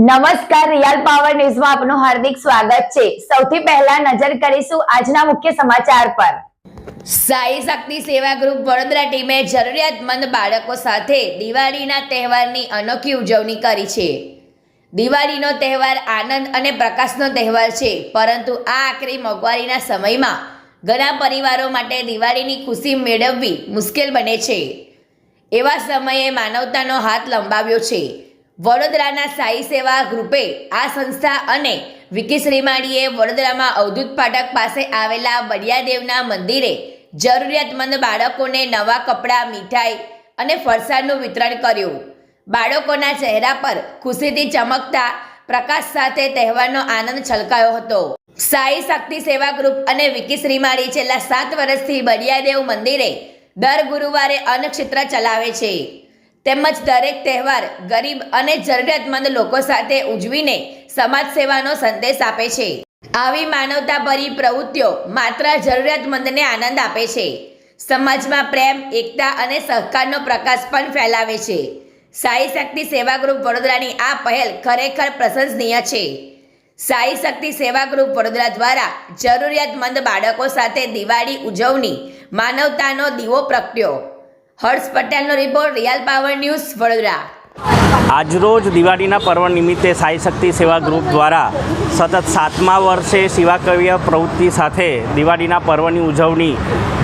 નમસ્કાર, real power ન્યૂઝમાં આપનું હાર્દિક સ્વાગત છે। સૌથી પહેલા નજર કરીશું આજના મુખ્ય સમાચાર પર। સાઈ શક્તિ સેવા ગ્રુપ વડોદરા ટીમે જરૂરિયાતમંદ બાળકો સાથે દિવાળીના તહેવારની અનોખી ઉજવણી કરી છે। દિવાળીનો તહેવાર આનંદ અને પ્રકાશનો તહેવાર છે, પરંતુ આ આકરી મોંઘવારીના સમયમાં ઘણા પરિવારો માટે દિવાળીની ખુશી મેળવવી મુશ્કેલ બને છે। એવા સમયે માનવતાનો હાથ લંબાવ્યો છે। વડોદરાના સાઈ સેવા ગ્રુપે આ સંસ્થા અને વિકી શ્રીમાળીએ વડોદરામાં અવધૂત ફાટક પાસે આવેલા બળિયાદેવના મંદિરે જરૂરિયાતમંદ બાળકોને નવા કપડાં, મીઠાઈ અને ફરસાણનું વિતરણ કર્યું। બાળકોના ચહેરા પર ખુશીથી ચમકતા પ્રકાશ સાથે તહેવારનો આનંદ છલકાયો હતો। સાઈ શક્તિ સેવા ગ્રુપ અને વિકી શ્રીમાળી છેલ્લા 7 વર્ષથી બળિયાદેવ મંદિરે દર ગુરુવારે અન્નક્ષેત્ર ચલાવે છે, તેમજ દરેક તહેવાર ગરીબ અને જરૂરિયાતમંદ લોકો સાથે ઉજવીને સમાજ સેવાનો સંદેશ આપે છે। આવી માનવતાભરી પ્રવૃત્તિઓ માત્ર જરૂરિયાતમંદને આનંદ આપે છે, સમાજમાં પ્રેમ, એકતા અને સહકારનો પ્રકાશ પણ ફેલાવે છે। સાઈ શક્તિ સેવા ગ્રુપ વડોદરાની આ પહેલ ખરેખર પ્રશંસનીય છે। સાઈ શક્તિ સેવા ગ્રુપ વડોદરા દ્વારા જરૂરિયાતમંદ બાળકો સાથે દિવાળી ઉજવણી માનવતાનો દીવો પ્રગટ્યો। હર્ષ પટેલનો report, real power news, Vadodara. આજરોજ દિવાળીના પર્વ નિમિત્તે સાઈ શક્તિ સેવા ગ્રુપ દ્વારા સતત 7મા વર્ષે સેવાકીય પ્રવૃત્તિ સાથે દિવાળીના પર્વની ઉજવણી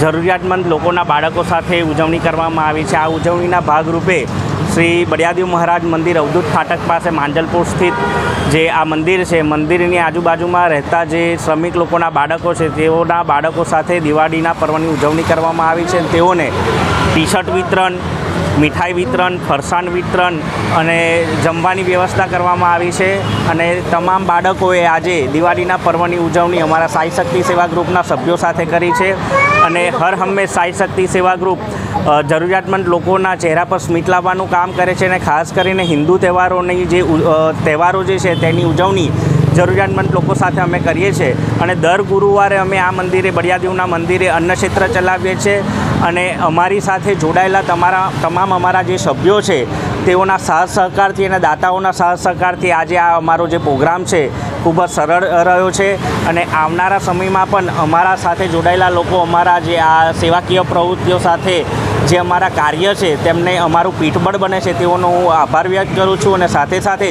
જરૂરિયાતમંદ લોકોના બાળકો સાથે ઉજવણી કરવામાં આવી છે। આ ઉજવણીના ભાગરૂપે શ્રી બળિયાદેવ મહારાજ મંદિર અવધૂત ફાટક પાસે માંજલપુર સ્થિત જે આ મંદિર છે, મંદિરની આજુબાજુમાં રહેતા જે શ્રમિક લોકોના બાળકો છે, તેઓના બાળકો સાથે દિવાળીના પર્વની ઉજવણી કરવામાં આવી છે। તેઓને ટી શર્ટ વિતરણ, મીઠાઈ વિતરણ, ફરસાણ વિતરણ અને જમવાની વ્યવસ્થા કરવામાં આવી છે। અને તમામ બાળકોએ આજે દિવાળીના પર્વની ઉજવણી અમારા સાઈ શક્તિ સેવા ગ્રુપના સભ્યો સાથે કરી છે। અને હર હંમેશ સાઈ શક્તિ સેવા ગ્રુપ જરૂરિયાતમંદ લોકોના ચહેરા પર સ્મિત લાવવાનું કામ કરે છે। અને ખાસ કરીને હિન્દુ તહેવારોની જે તહેવારો જે છે તેની ઉજવણી જરૂરિયાતમંદ લોકો સાથે અમે કરીએ છીએ। અને દર ગુરુવારે અમે આ મંદિરે, બળિયાદેવના મંદિરે અન્નક્ષેત્ર ચલાવીએ છીએ। અને અમારી સાથે જોડાયેલા તમામ અમારા જે સભ્યો છે તેઓના સાથ સહકારથી અને દાતાઓના સાથ સહકારથી આજે આ અમારો જે પ્રોગ્રામ છે ખૂબ જ સરળ રહ્યો છે। અને આવનારા સમયમાં પણ અમારા સાથે જોડાયેલા લોકો અમારા જે આ સેવાકીય પ્રવૃત્તિઓ સાથે જે અમારા કાર્ય છે તેમને અમારું પીઠબળ બને છે, તેઓનો હું આભાર વ્યક્ત કરું છું। અને સાથે સાથે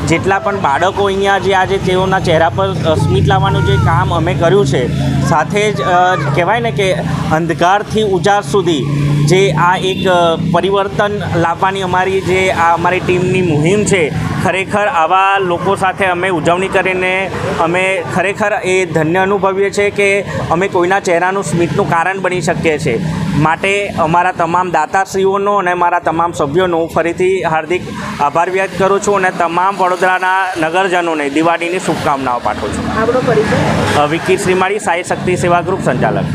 જેટલા પણ બાળકો અહીંયા જે આજે તેઓના ચહેરા પર સ્મિત લાવવાનું જે કામ અમે કર્યું છે, સાથે જ કહેવાય ને કે અંધકારથી ઉજાસ સુધી જે આ એક પરિવર્તન લાવવાની અમારી જે આ અમારી ટીમની મુહિમ છે, ખરેખર આવા લોકો સાથે અમે ઉજવણી કરીને અમે ખરેખર એ ધન્ય અનુભવીએ છીએ કે અમે કોઈના ચહેરાનું સ્મિતનું કારણ બની શકીએ છીએ। માટે અમારા તમામ દાતાશ્રીઓનો અને મારા તમામ સભ્યોનો હું ફરીથી હાર્દિક આભાર વ્યક્ત કરું છું અને તમામ વડોદરાના નગરજનોને દિવાળીની શુભકામનાઓ પાઠવું છું। વિકી શ્રીમાળી, સાઈ શક્તિ સેવા ગ્રુપ સંચાલક।